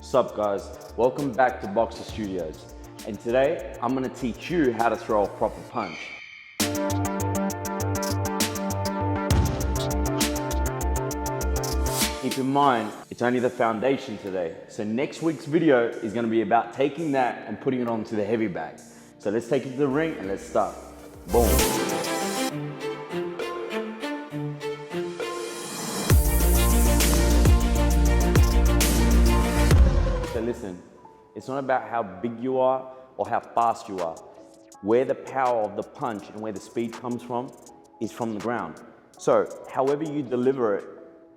What's up guys, welcome back to BOXR Studios, and today I'm going to teach you how to throw a proper punch. Keep in mind, it's only the foundation today, so next week's video is going to be about taking that and putting it onto the heavy bag. So let's take it to the ring and let's start. Boom. So listen, it's not about how big you are or how fast you are. Where the power of the punch and where the speed comes from is from the ground. So however you deliver it,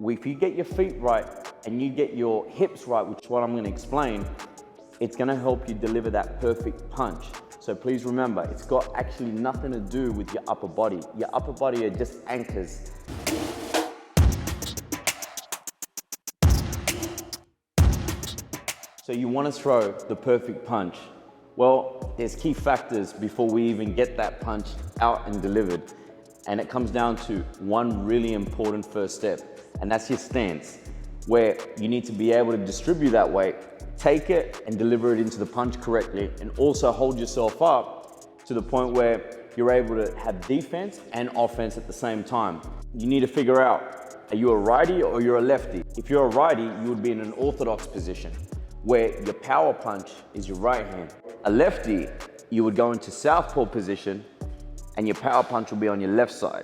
if you get your feet right and you get your hips right, which is what I'm going to explain, it's going to help you deliver that perfect punch. So please remember, it's got actually nothing to do with your upper body. Your upper body are just anchors. So you want to throw the perfect punch. Well, there's key factors before we even get that punch out and delivered. And it comes down to one really important first step, and that's your stance, where you need to be able to distribute that weight, take it and deliver it into the punch correctly, and also hold yourself up to the point where you're able to have defense and offense at the same time. You need to figure out, are you a righty or you're a lefty? If you're a righty, you would be in an orthodox position, where your power punch is your right hand. A lefty, you would go into southpaw position and your power punch will be on your left side.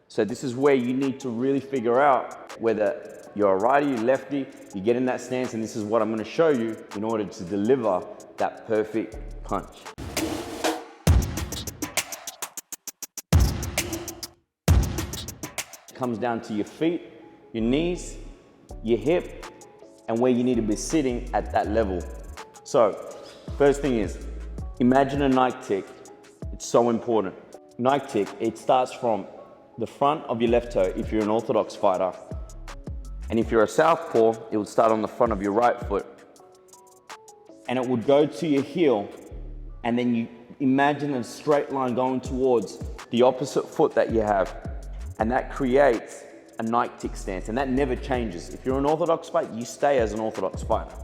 So this is where you need to really figure out whether you're a righty, lefty, you get in that stance, and this is what I'm going to show you in order to deliver that perfect punch. It comes down to your feet, your knees, your hip, and where you need to be sitting at that level. So first thing is, imagine a Nike tick. It's so important. Nike tick, it starts from the front of your left toe if you're an orthodox fighter. And if you're a southpaw, it would start on the front of your right foot. And it would go to your heel, and then you imagine a straight line going towards the opposite foot that you have. And that creates a Nike tick stance, and that never changes. If you're an orthodox fighter, you stay as an orthodox fighter.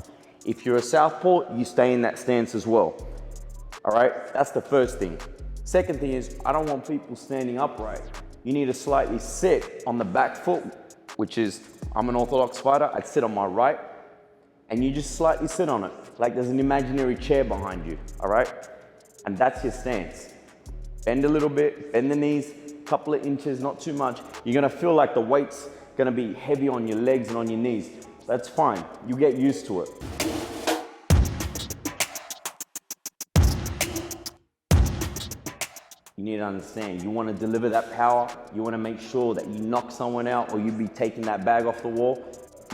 If you're a southpaw, you stay in that stance as well. All right, that's the first thing. Second thing is, I don't want people standing upright. You need to slightly sit on the back foot, which is, I'm an orthodox fighter, I'd sit on my right, and you just slightly sit on it, like there's an imaginary chair behind you, all right? And that's your stance. Bend a little bit, bend the knees, couple of inches, not too much. You're gonna feel like the weight's gonna be heavy on your legs and on your knees. That's fine, you get used to it. You need to understand, you want to deliver that power, you want to make sure that you knock someone out or you be taking that bag off the wall.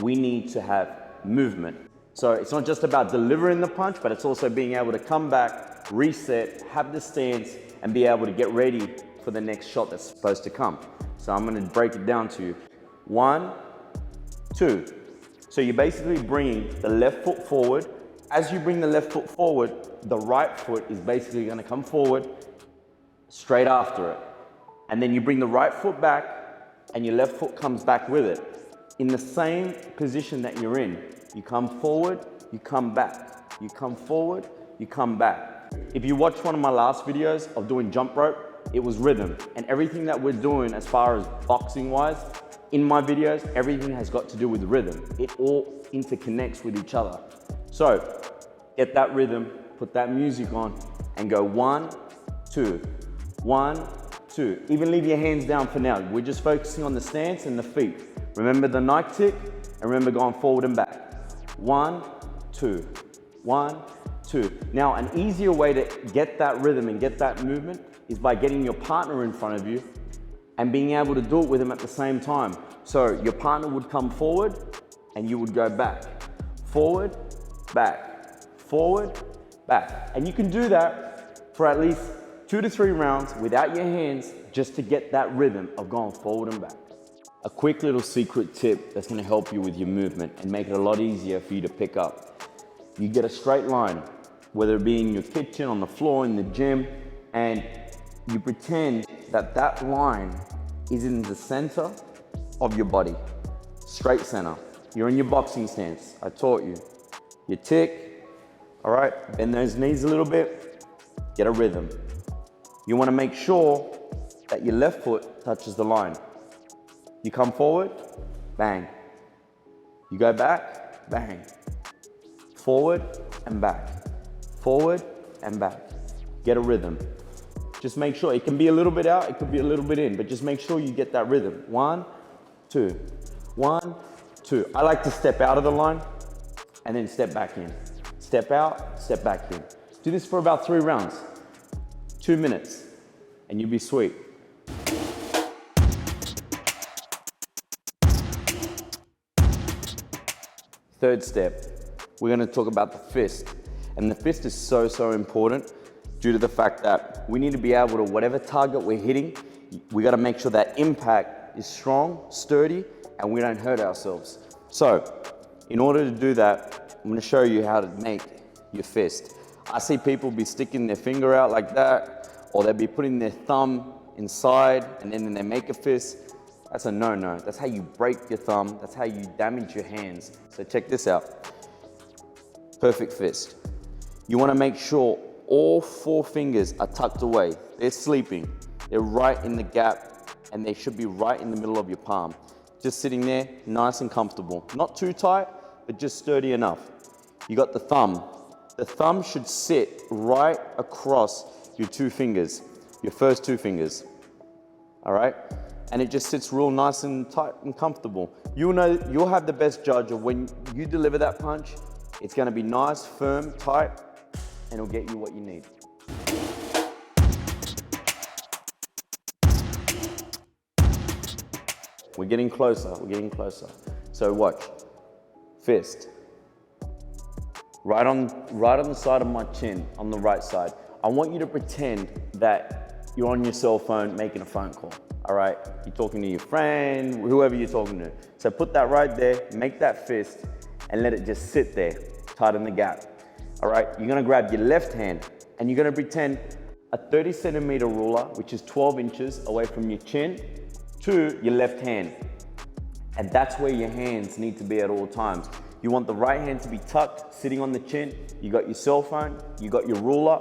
We need to have movement. So it's not just about delivering the punch, but it's also being able to come back, reset, have the stance, and be able to get ready for the next shot that's supposed to come. So I'm going to break it down to you. 1, 2. So you're basically bringing the left foot forward. As you bring the left foot forward, the right foot is basically going to come forward straight after it. And then you bring the right foot back and your left foot comes back with it. In the same position that you're in, you come forward, you come back. You come forward, you come back. If you watch one of my last videos of doing jump rope, it was rhythm. And everything that we're doing as far as boxing wise, in my videos, everything has got to do with rhythm. It all interconnects with each other. So get that rhythm, put that music on and go 1, 2. 1, 2. Even leave your hands down for now. We're just focusing on the stance and the feet. Remember the Nike tick, and remember going forward and back. 1, 2. 1, 2. Now, an easier way to get that rhythm and get that movement is by getting your partner in front of you and being able to do it with them at the same time. So your partner would come forward and you would go back. Forward, back. Forward, back. And you can do that for at least 2 to 3 rounds without your hands, just to get that rhythm of going forward and back. A quick little secret tip that's going to help you with your movement and make it a lot easier for you to pick up. You get a straight line, whether it be in your kitchen, on the floor, in the gym, and you pretend that that line is in the center of your body, straight center. You're in your boxing stance, I taught you. your tick, all right? Bend those knees a little bit, get a rhythm. You wanna make sure that your left foot touches the line. You come forward, bang. You go back, bang. Forward and back. Forward and back. Get a rhythm. Just make sure, it can be a little bit out, it could be a little bit in, but just make sure you get that rhythm. 1, 2, 1, 2. I like to step out of the line and then step back in. Step out, step back in. Do this for about 3 rounds. 2 minutes, and you'll be sweet. Third step, we're gonna talk about the fist. And the fist is so important due to the fact that we need to be able to, whatever target we're hitting, we gotta make sure that impact is strong, sturdy, and we don't hurt ourselves. So, in order to do that, I'm gonna show you how to make your fist. I see people be sticking their finger out like that, or they'll be putting their thumb inside, and then they make a fist. That's a no-no. That's how you break your thumb. That's how you damage your hands. So check this out. Perfect fist. You wanna make sure all 4 fingers are tucked away. They're sleeping. They're right in the gap, and they should be right in the middle of your palm. Just sitting there, nice and comfortable. Not too tight, but just sturdy enough. You got the thumb. The thumb should sit right across your 2 fingers, your first 2 fingers, all right? And it just sits real nice and tight and comfortable. You'll have the best judge of when you deliver that punch. It's gonna be nice, firm, tight, and it'll get you what you need. We're getting closer, we're getting closer. So watch, fist. Right on the side of my chin, on the right side. I want you to pretend that you're on your cell phone making a phone call, all right? You're talking to your friend, whoever you're talking to. So put that right there, make that fist, and let it just sit there, tight in the gap. All right, you're gonna grab your left hand and you're gonna pretend a 30 centimeter ruler, which is 12 inches away from your chin, to your left hand. And that's where your hands need to be at all times. You want the right hand to be tucked, sitting on the chin. You got your cell phone, you got your ruler,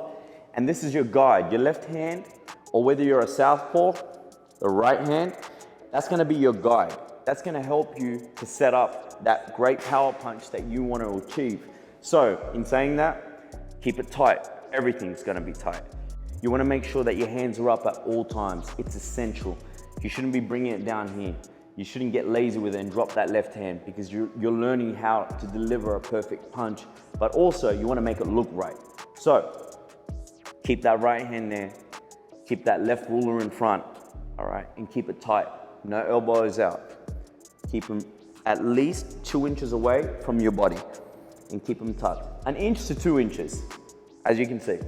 and this is your guide. Your left hand, or whether you're a southpaw, the right hand, that's gonna be your guide. That's gonna help you to set up that great power punch that you want to achieve. So, in saying that, keep it tight. Everything's gonna be tight. You wanna make sure that your hands are up at all times. It's essential. You shouldn't be bringing it down here. You shouldn't get lazy with it and drop that left hand, because you're learning how to deliver a perfect punch, but also you wanna make it look right. So, keep that right hand there, keep that left ruler in front, all right, and keep it tight. No elbows out. Keep them at least 2 inches away from your body, and keep them tucked. 1 inch to 2 inches, as you can see.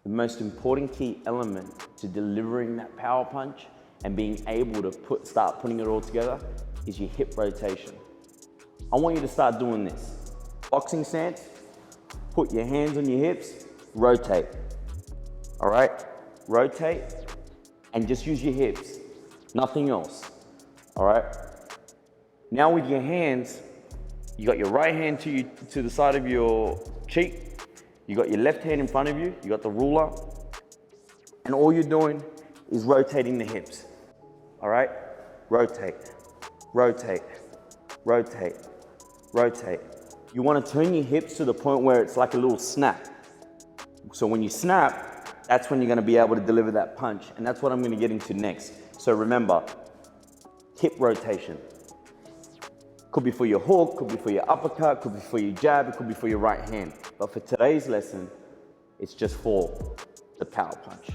The most important key element to delivering that power punch and being able to start putting it all together is your hip rotation. I want you to start doing this. Boxing stance, put your hands on your hips, rotate. All right? Rotate and just use your hips, nothing else. All right? Now with your hands, you got your right hand to the side of your cheek, you got your left hand in front of you, you got the ruler, and all you're doing is rotating the hips. All right? Rotate, rotate, rotate, rotate. You want to turn your hips to the point where it's like a little snap. So when you snap, that's when you're going to be able to deliver that punch, and that's what I'm going to get into next. So remember, hip rotation. Could be for your hook, could be for your uppercut, could be for your jab, it could be for your right hand. But for today's lesson, it's just for the power punch.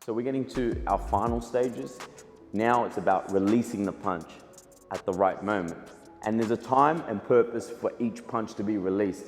So we're getting to our final stages. Now it's about releasing the punch at the right moment. And there's a time and purpose for each punch to be released.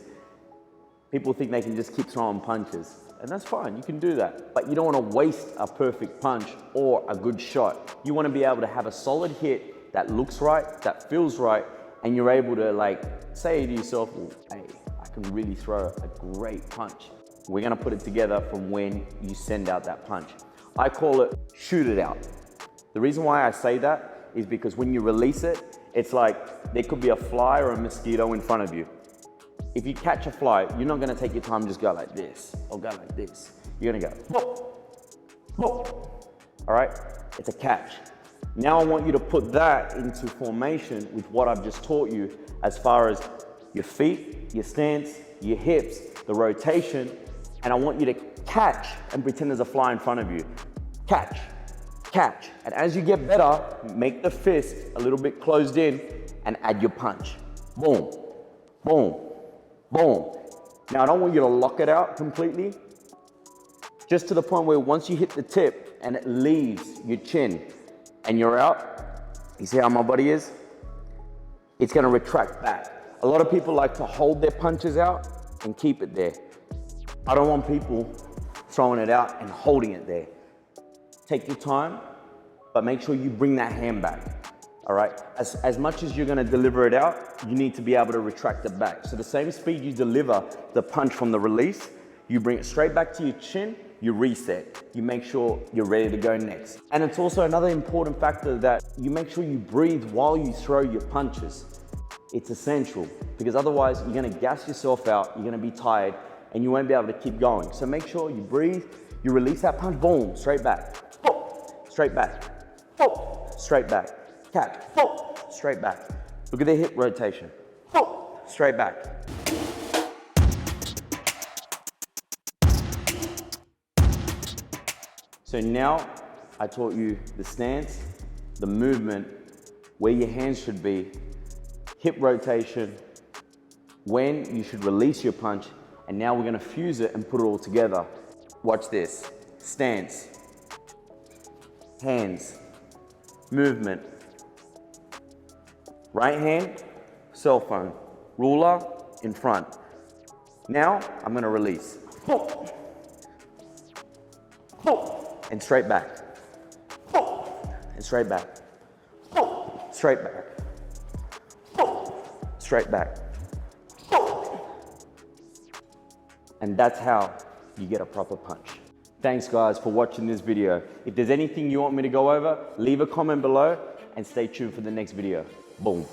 People think they can just keep throwing punches, and that's fine, you can do that. But you don't want to waste a perfect punch or a good shot. You want to be able to have a solid hit that looks right, that feels right, and you're able to say to yourself, well, hey, I can really throw a great punch. We're gonna put it together from when you send out that punch. I call it shoot it out. The reason why I say that is because when you release it, it's like there could be a fly or a mosquito in front of you. If you catch a fly, you're not gonna take your time and just go like this or go like this. You're gonna go, whoop, whoop. All right? It's a catch. Now I want you to put that into formation with what I've just taught you as far as your feet, your stance, your hips, the rotation, and I want you to catch and pretend there's a fly in front of you. Catch, catch. And as you get better, make the fist a little bit closed in and add your punch. Boom, boom, boom. Now I don't want you to lock it out completely, just to the point where once you hit the tip and it leaves your chin and you're out, you see how my body is? It's gonna retract back. A lot of people like to hold their punches out and keep it there. I don't want people throwing it out and holding it there. Take your time, but make sure you bring that hand back, all right? As much as you're gonna deliver it out, you need to be able to retract it back. So the same speed you deliver the punch from the release, you bring it straight back to your chin, you reset. You make sure you're ready to go next. And it's also another important factor that you make sure you breathe while you throw your punches. It's essential, because otherwise you're gonna gas yourself out, you're gonna be tired, and you won't be able to keep going. So make sure you breathe, you release that punch, boom, straight back, straight back, straight back, catch, straight back. Look at the hip rotation, straight back. So now I taught you the stance, the movement, where your hands should be, hip rotation, when you should release your punch, and now we're gonna fuse it and put it all together. Watch this. Stance, hands, movement. Right hand, cell phone, ruler in front. Now I'm gonna release. And straight back. And straight back. Straight back. Straight back. And that's how you get a proper punch. Thanks guys for watching this video. If there's anything you want me to go over, leave a comment below and stay tuned for the next video. Boom.